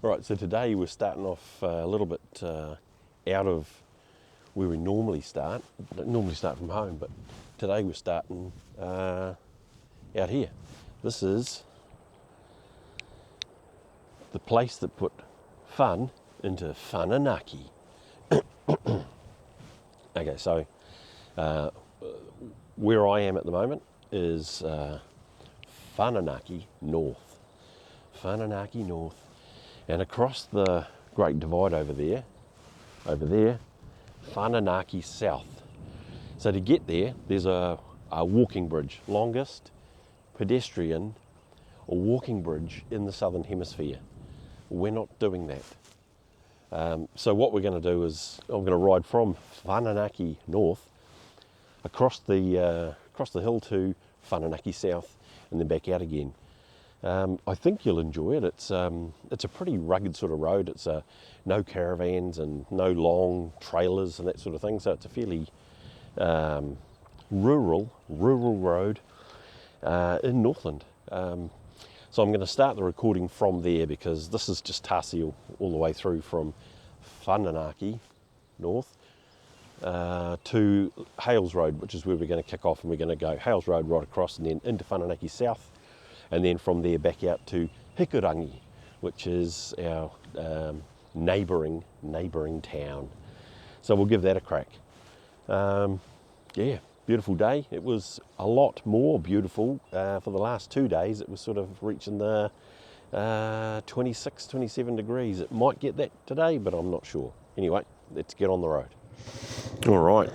Right, so today we're starting off a little bit out of where we normally start. Normally start from home, but today we're starting out here. This is the place that put fun into Whananaki. Okay, so where I am at the moment is Whananaki North. Whananaki North. And across the Great Divide over there, Whananaki South. So to get there, there's a walking bridge, longest pedestrian or walking bridge in the Southern Hemisphere. We're not doing that. So what we're going to do is, I'm going to ride from Whananaki North across the hill to Whananaki South and then back out again. I think you'll enjoy it. It's a pretty rugged sort of road. It's no caravans and no long trailers and that sort of thing. So it's a fairly rural road in Northland. So I'm going to start the recording from there because this is just Tarsi all the way through from Whananaki North to Hales Road, which is where we're going to kick off, and we're going to go Hales Road right across and then into Whananaki South. And then from there back out to Hikurangi, which is our neighbouring town. So we'll give that a crack. Yeah, beautiful day. It was a lot more beautiful for the last 2 days. It was sort of reaching the 26, 27 degrees. It might get that today, but I'm not sure. Anyway, let's get on the road. All right,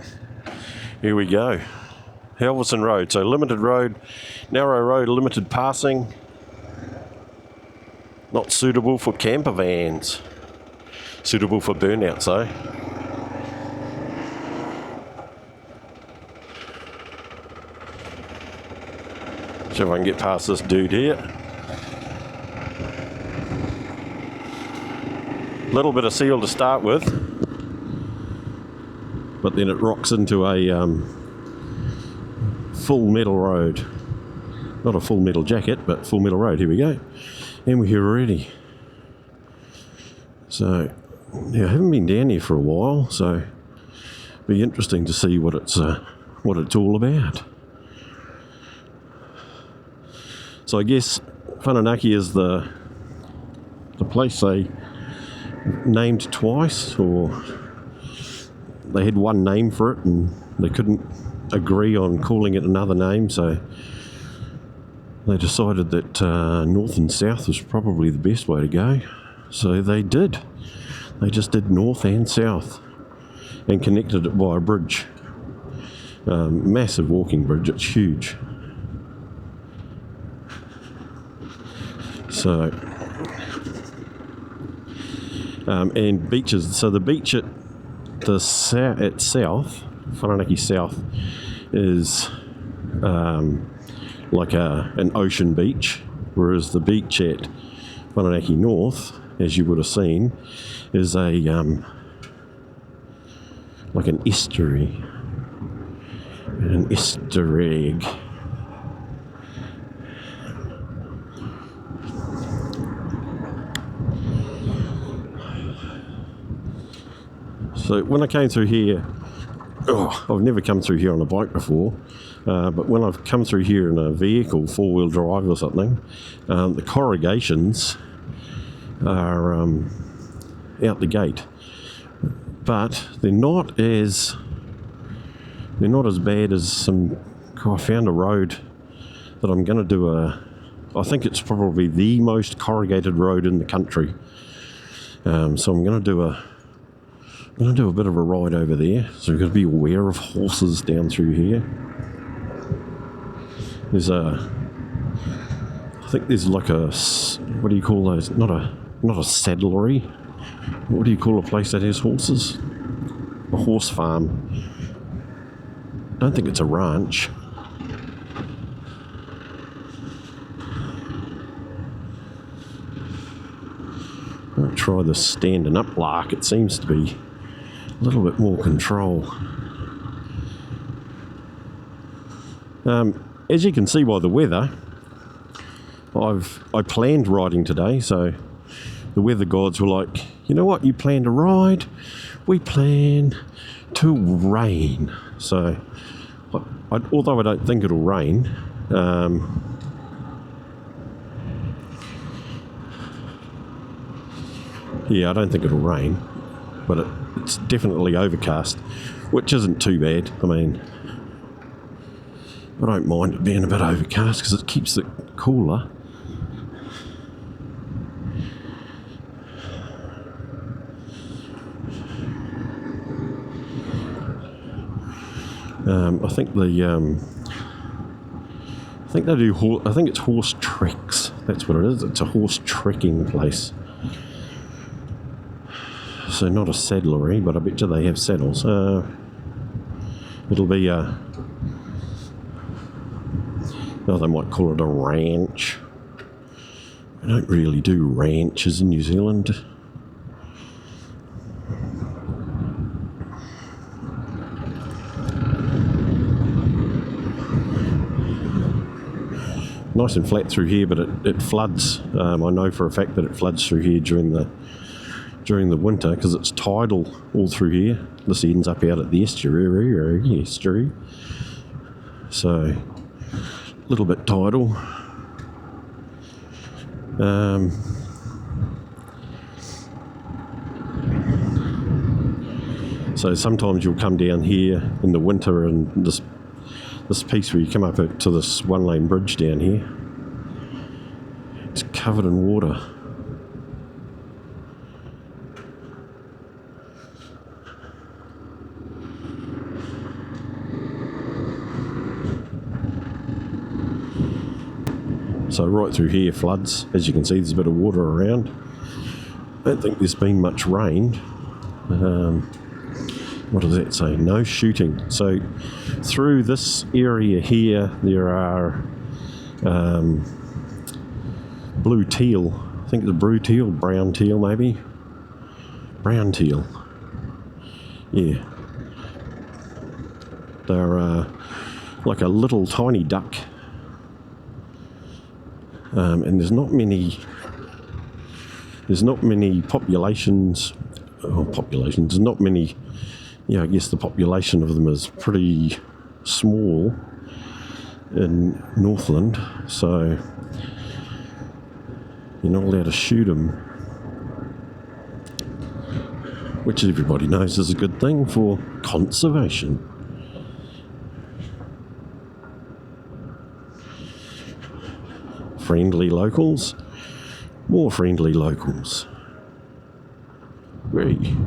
here we go. Halverson Road, so limited road, narrow road, limited passing, not suitable for camper vans, suitable for burnouts though. See if I can get past this dude here. Little bit of seal to start with, but then it rocks into a full metal road. Not a full metal jacket, but full metal road. Here we go. And we're here already. So, yeah, I haven't been down here for a while, so it'll be interesting to see what it's all about. So I guess Whananaki is the place they named twice, or they had one name for it and they couldn't agree on calling it another name, so they decided that north and south was probably the best way to go. So they did. They just did north and south and connected it by a bridge. Massive walking bridge, it's huge. So, and beaches. So the beach at South, Whananaki South, is like an ocean beach, whereas the beach at Whananaki North, as you would have seen, is a like an estuary, egg. So when I came through here, I've never come through here on a bike before, but when I've come through here in a vehicle, 4-wheel drive or something, the corrugations are out the gate, but they're not as bad as some. I found a road that I'm going to do I think it's probably the most corrugated road in the country. So I'm going to do a bit of a ride over there, so we've got to be aware of horses down through here. I think there's like a, what do you call those? Not a saddlery. What do you call a place that has horses? A horse farm. I don't think it's a ranch. try the standing up lark. It seems to be a little bit more control. As you can see by the weather, I planned riding today, so the weather gods were like, you know what, you plan to ride, we plan to rain. So, although I don't think it'll rain, yeah, I don't think it'll rain, but it's definitely overcast, which isn't too bad. I mean, I don't mind it being a bit overcast because it keeps it cooler. I think they do. I think it's horse treks. That's what it is. It's a horse trekking place. So not a saddlery, but I bet you they have saddles. It'll be a. Oh, they might call it a ranch. We don't really do ranches in New Zealand. Nice and flat through here, but it floods. I know for a fact that it floods through here during the winter because it's tidal all through here. This ends up out at the estuary. So, a little bit tidal. So sometimes you'll come down here in the winter and this piece where you come up to this one-lane bridge down here, it's covered in water. So right through here floods. As you can see, there's a bit of water around. I don't think there's been much rain. What does that say? No shooting. So through this area here, there are blue teal. I think it's blue teal, brown teal maybe. Brown teal. Yeah. They're like a little tiny duck. And there's not many populations. There's not many. Yeah, I guess the population of them is pretty small in Northland, so you're not allowed to shoot them, which everybody knows is a good thing for conservation. Friendly locals, more friendly locals. Very.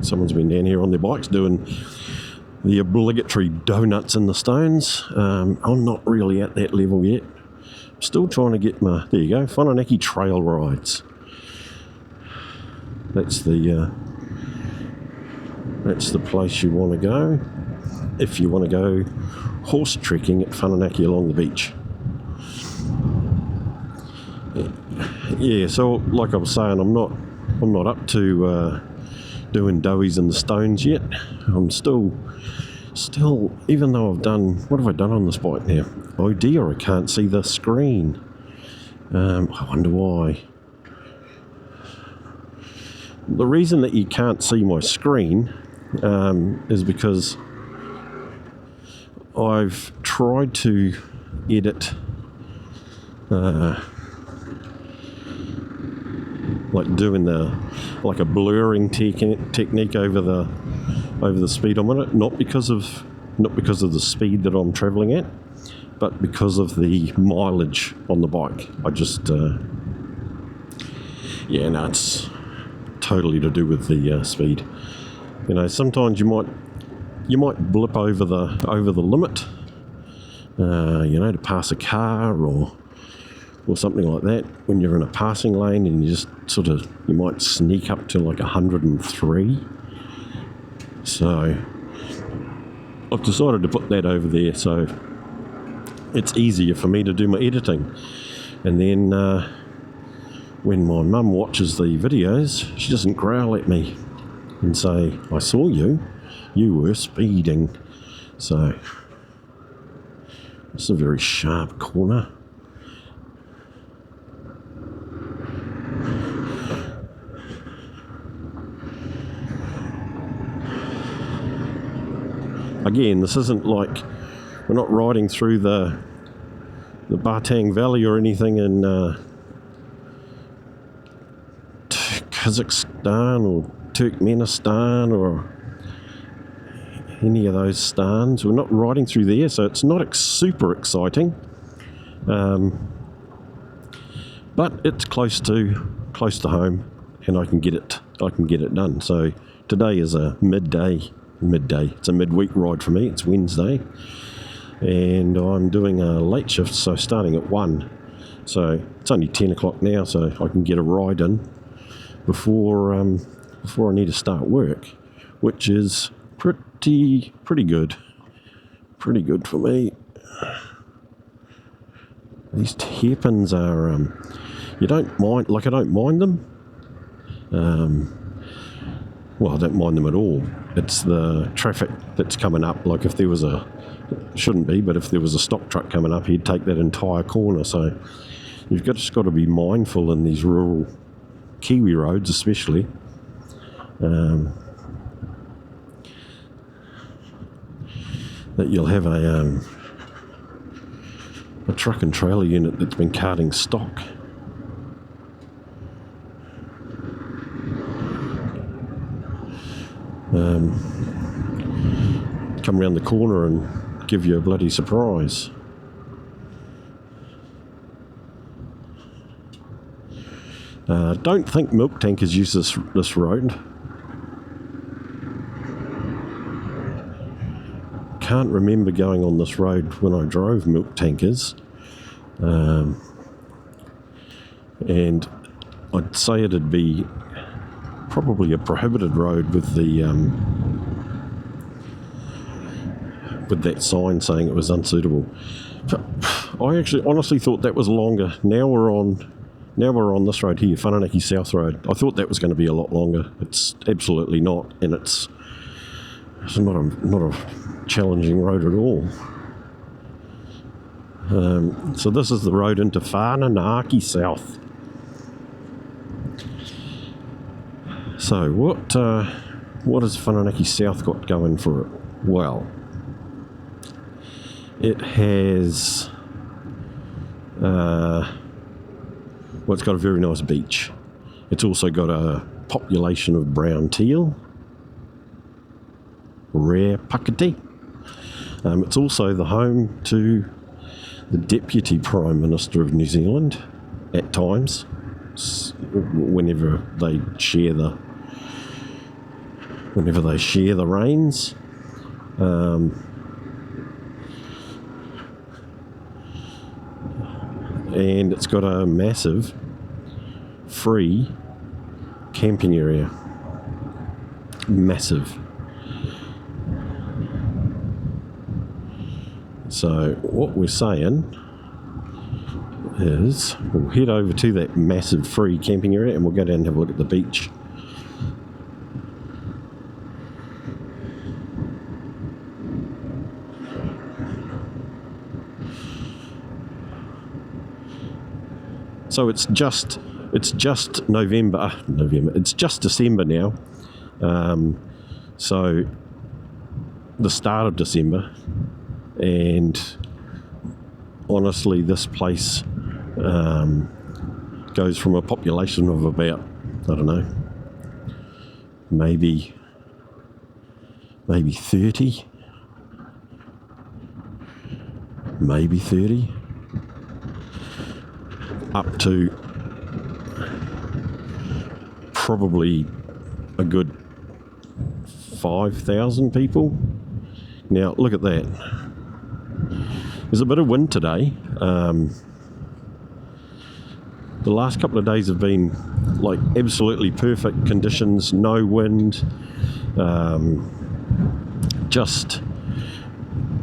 Someone's been down here on their bikes doing the obligatory donuts in the stones. I'm not really at that level yet. I'm still trying to get my... There you go, Whananaki trail rides. That's the place you want to go if you want to go horse trekking at Whananaki along the beach. Yeah, so like I was saying, I'm not up to doing doughies in the stones yet. I'm still, even though I've done, what have I done on this bike now? Oh dear, I can't see the screen. I wonder why. The reason that you can't see my screen is because I've tried to edit like doing a blurring technique over the speedometer, not because of the speed that I'm travelling at, but because of the mileage on the bike. I just it's totally to do with the speed. You know, sometimes you might blip over the limit, to pass a car or or something like that when you're in a passing lane, and you just sort of, you might sneak up to like 103. So I've decided to put that over there so it's easier for me to do my editing. And then when my mum watches the videos, she doesn't growl at me and say, I saw you were speeding. So it's a very sharp corner. Again, this isn't like, we're not riding through the Batang Valley or anything in Kazakhstan or Turkmenistan or any of those stans. We're not riding through there, so it's not super exciting, but it's close to home, and I can get it done. So today is a midday. It's a midweek ride for me. It's Wednesday, and I'm doing a late shift, so starting at 1. So it's only 10 o'clock now, so I can get a ride in before I need to start work, which is pretty good. Pretty good for me. These hairpins are you don't mind, like I don't mind them. Well, I don't mind them at all. It's the traffic that's coming up. Like if there was shouldn't be, but if there was a stock truck coming up, he'd take that entire corner. So you've just got to be mindful in these rural Kiwi roads, especially. That you'll have a truck and trailer unit that's been carting stock. Come around the corner and give you a bloody surprise. Don't think milk tankers use this road. Can't remember going on this road when I drove milk tankers, and I'd say it'd be probably a prohibited road with that sign saying it was unsuitable. I actually honestly thought that was longer. Now we're on this road here, Whananaki South Road. I thought that was going to be a lot longer. It's absolutely not, and it's not a challenging road at all. So this is the road into Whananaki South. So what has Whananaki South got going for it? Well, it has it's got a very nice beach. It's also got a population of brown teal, rare pakiti. It's also the home to the Deputy Prime Minister of New Zealand at times, whenever they share the reins. And it's got a massive free camping area. Massive. So what we're saying is we'll head over to that massive free camping area and we'll go down and have a look at the beach. So it's just November. It's just December now. So the start of December, and honestly, this place goes from a population of about, I don't know, maybe 30, up to probably a good 5,000 people. Now look at that. There's a bit of wind today, The last couple of days have been like absolutely perfect conditions, no wind, just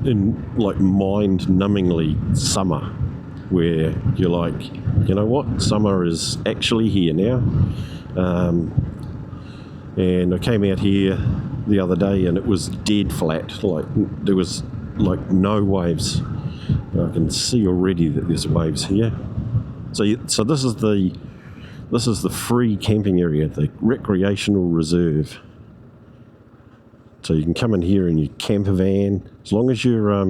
in like mind-numbingly summer, where you're like, you know what, summer is actually here now. And I came out here the other day and it was dead flat, like there was like no waves. I can see already that there's waves here. So this is the free camping area, the recreational reserve. So you can come in here and you camp a van, as long as you're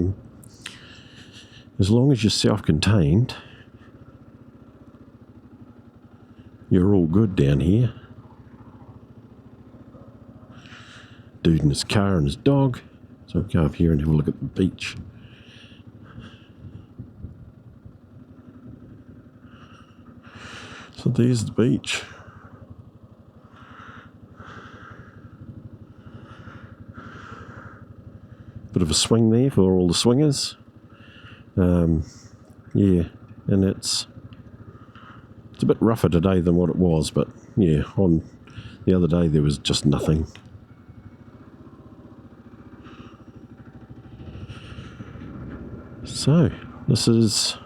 self-contained, you're all good down here. Dude in his car and his dog. So I'll go up here and have a look at the beach. So there's the beach. Bit of a swing there for all the swingers. Yeah, and it's a bit rougher today than what it was, but yeah, on the other day there was just nothing. So, this is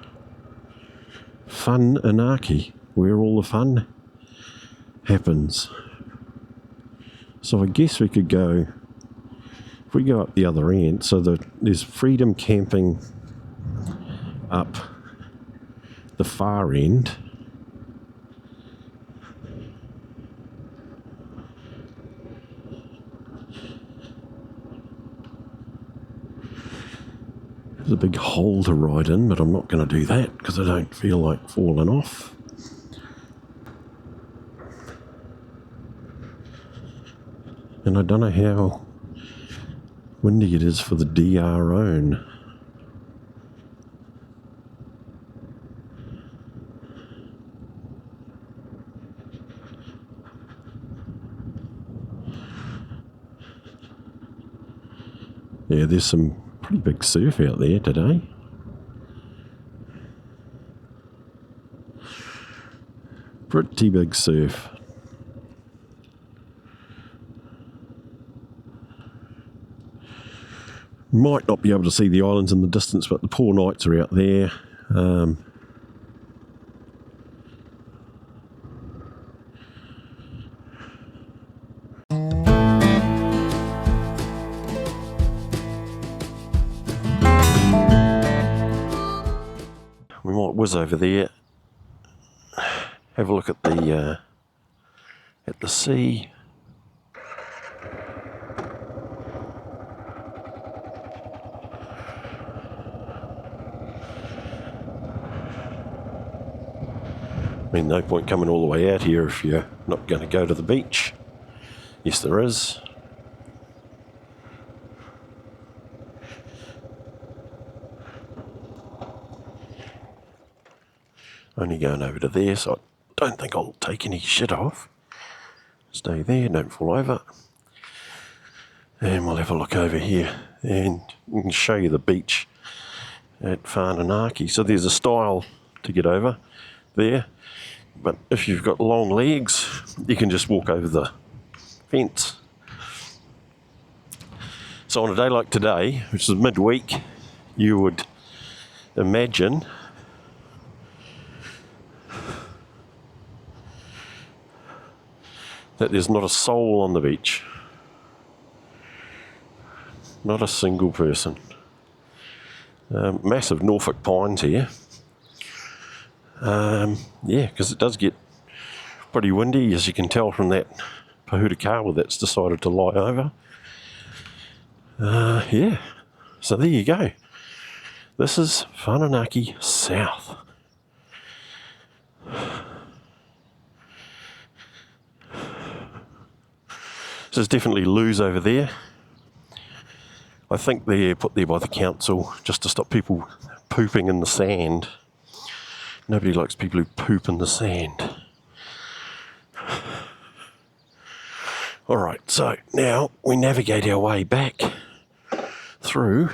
Whananaki, where all the fun happens. So I guess we could go, if we go up the other end, so there's freedom camping up the far end. There's a big hole to ride in, but I'm not going to do that because I don't feel like falling off. And I don't know how windy it is for the DR own. Yeah, there's some pretty big surf out there today. Pretty big surf. Might not be able to see the islands in the distance, but the poor knights are out there. We might whiz over there, have a look at the sea. I mean, no point coming all the way out here if you're not going to go to the beach. Yes, there is. Only going over to there, so I don't think I'll take any shit off. Stay there, don't fall over. And we'll have a look over here and we can show you the beach at Whananaki. So there's a stile to get over there. But if you've got long legs, you can just walk over the fence. So on a day like today, which is midweek, you would imagine that there's not a soul on the beach. Not a single person. Massive Norfolk pines here. Yeah, because it does get pretty windy, as you can tell from that Pahutakawa that's decided to lie over. Yeah, so there you go. This is Whananaki South. So there's definitely loos over there. I think they're put there by the council just to stop people pooping in the sand. Nobody likes people who poop in the sand. Alright, so now we navigate our way back through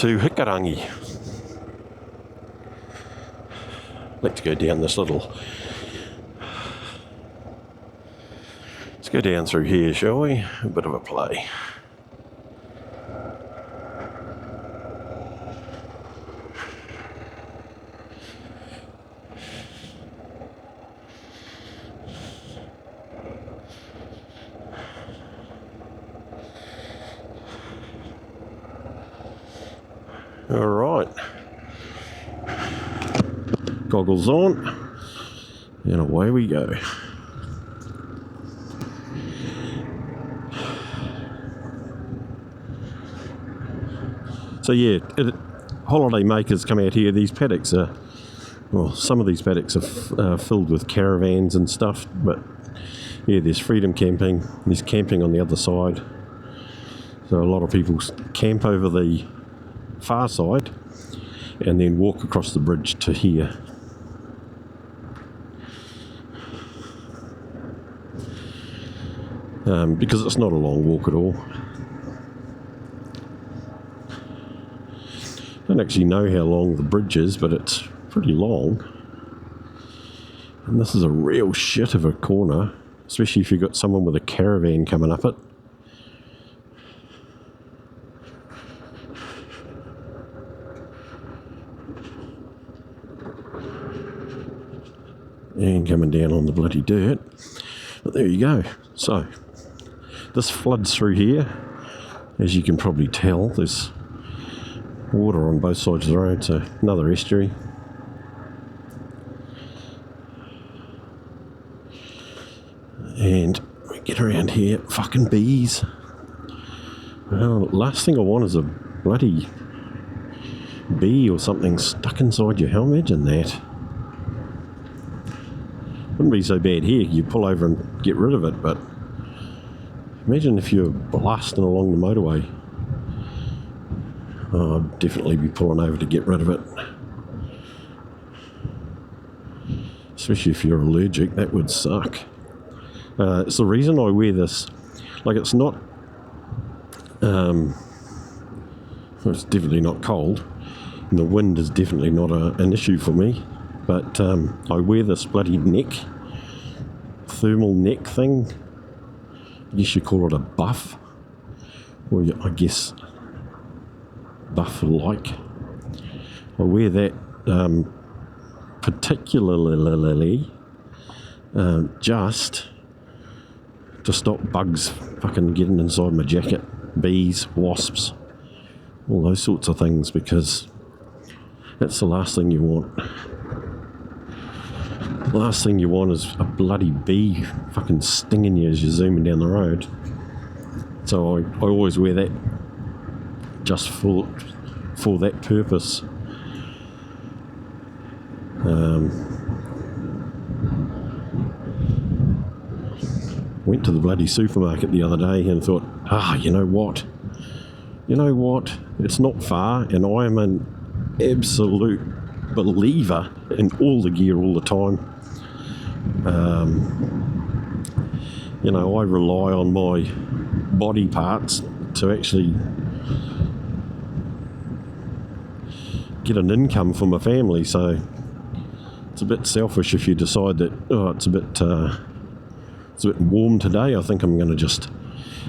to Hikarangi. Let's go down this little... Let's go down through here, shall we? A bit of a play. All right, goggles on, and away we go. So yeah, holiday makers come out here. These paddocks are, well, some of these paddocks are filled with caravans and stuff, but yeah, there's freedom camping, there's camping on the other side. So a lot of people camp over the far side and then walk across the bridge to here. Because it's not a long walk at all. I don't actually know how long the bridge is, but it's pretty long. And this is a real shit of a corner, especially if you've got someone with a caravan coming up it. And coming down on the bloody dirt. But there you go. So, this floods through here. As you can probably tell, there's water on both sides of the road, so another estuary. And we get around here, fucking bees. Well, last thing I want is a bloody bee or something stuck inside you. How imagine that? Wouldn't be so bad here, you pull over and get rid of it, but imagine if you're blasting along the motorway. Oh, I'd definitely be pulling over to get rid of it. Especially if you're allergic, that would suck. It's the reason I wear this. Like, it's not... it's definitely not cold. And the wind is definitely not an issue for me. But I wear this bloody thermal neck thing. I guess you call it a buff. Or I guess buff-like. I wear that particularly just to stop bugs fucking getting inside my jacket. Bees, wasps, all those sorts of things, because that's the last thing you want. The last thing you want is a bloody bee fucking stinging you as you're zooming down the road. So I always wear that just for that purpose. Went to the bloody supermarket the other day and thought, you know what? It's not far, and I am an absolute believer in all the gear all the time. I rely on my body parts to actually get an income for my family, so it's a bit selfish if you decide that it's a bit warm today. I think I'm going to just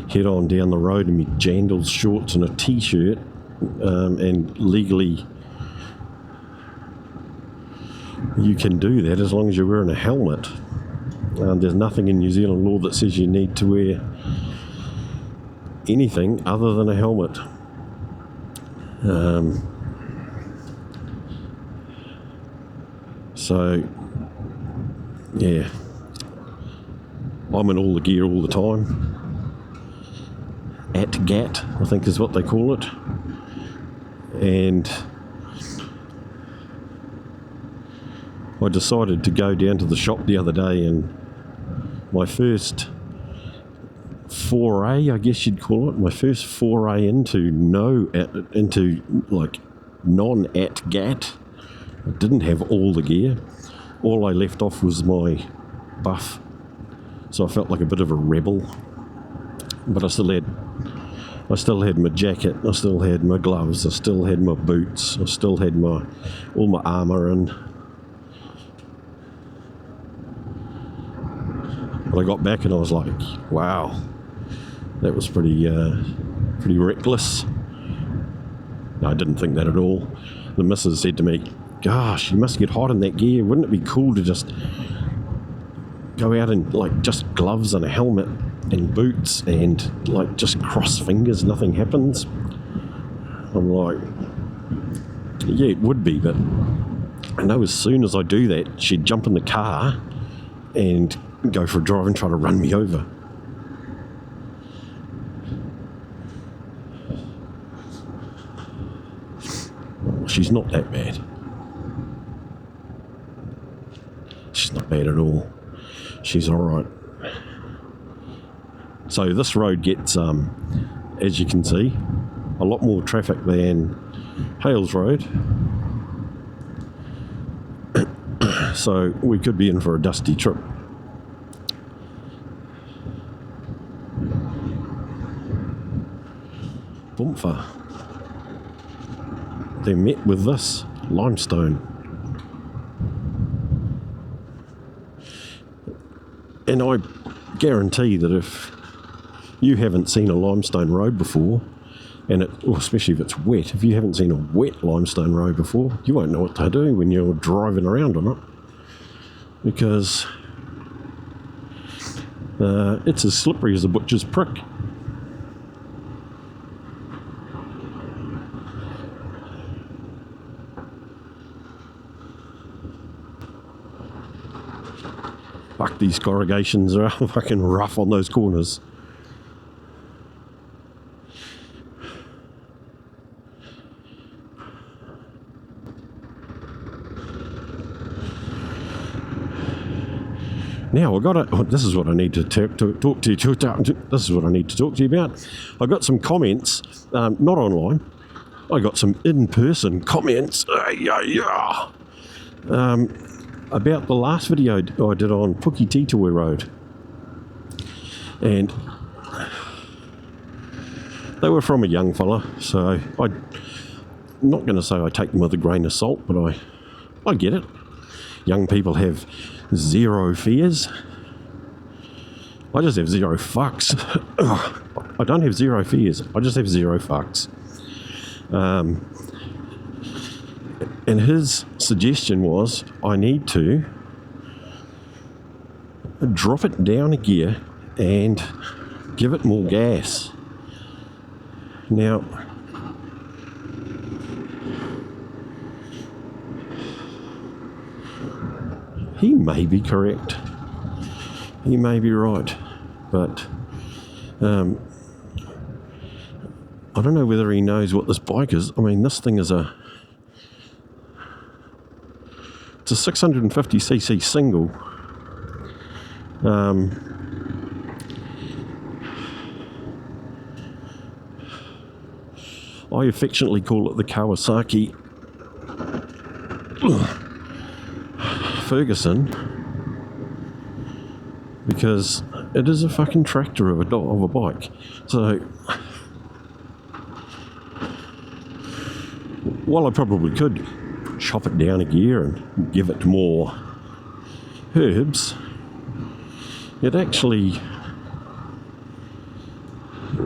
head on down the road in my jandals, shorts and a t-shirt, and legally you can do that as long as you're wearing a helmet. There's nothing in New Zealand law that says you need to wear anything other than a helmet. So, yeah, I'm in all the gear all the time. At GAT, I think is what they call it. And I decided to go down to the shop the other day, and my first foray, I guess you'd call it, my first foray into non-at GAT. I didn't have all the gear. All I left off was my buff. So I felt like a bit of a rebel. But I still had I still had my jacket, I still had my gloves, I still had my boots, I still had all my armour in. But I got back and I was like, wow, that was pretty reckless. No, I didn't think that at all. The missus said to me, gosh, you must get hot in that gear. Wouldn't it be cool to just go out in like just gloves and a helmet and boots and like just cross fingers, nothing happens? I'm like, yeah, it would be, but I know as soon as I do that, she'd jump in the car and go for a drive and try to run me over. She's not that bad. She's not bad at all. She's alright. So this road gets, as you can see, a lot more traffic than Hales Road. So we could be in for a dusty trip. Bumper. They're met with this limestone. And I guarantee that if you haven't seen a limestone road before, and especially if it's wet, if you haven't seen a wet limestone road before, you won't know what to do when you're driving around on it. Because it's as slippery as a butcher's prick. Fuck, these corrugations are fucking rough on those corners. Now this is what I need to talk to you. This is what I need to talk to you about. I got some comments, not online. I got some in-person comments. About the last video I did on Puketitoe Road. And they were from a young fella, so I'm not going to say I take them with a grain of salt, but I get it. Young people have zero fears. I just have zero fucks. I don't have zero fears. I just have zero fucks. And his suggestion was I need to drop it down a gear and give it more gas. Now, he may be correct. He may be right. But I don't know whether he knows what this bike is. I mean, this thing is it's a 650cc single. I affectionately call it the Kawasaki Ferguson, because it is a fucking tractor of a bike. So while I probably could chop it down a gear and give it more herbs, it actually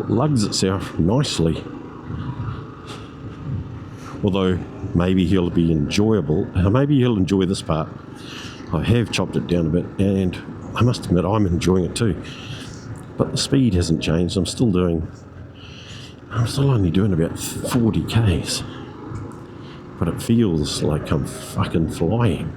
lugs itself nicely. Although maybe he'll be enjoyable, maybe he'll enjoy this part. I have chopped it down a bit, and I must admit I'm enjoying it too. But the speed hasn't changed. I'm still only doing about 40 k's. But it feels like I'm fucking flying.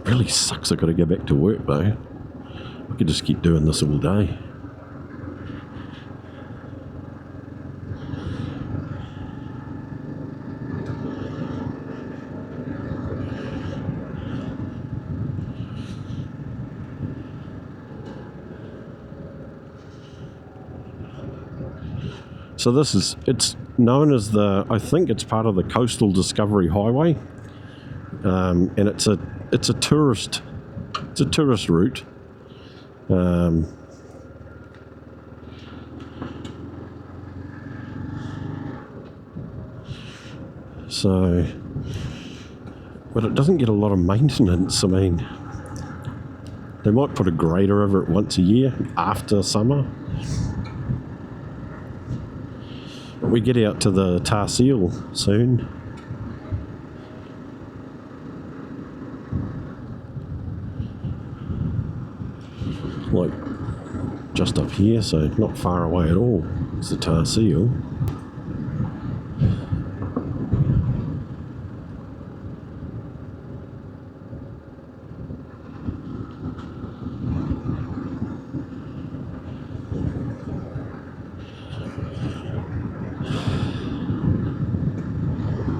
Really sucks I've got to go back to work though. I could just keep doing this all day. So this is, it's known as the, I think it's part of the Coastal Discovery Highway, and it's a tourist route. So, but it doesn't get a lot of maintenance. I mean, they might put a grader over it once a year after summer. But we get out to the tar seal soon. Like just up here, so not far away at all. It's the tar seal.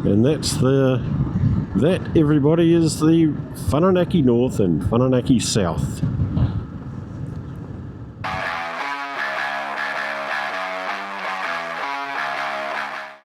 And that everybody is the Whananaki North and Whananaki South.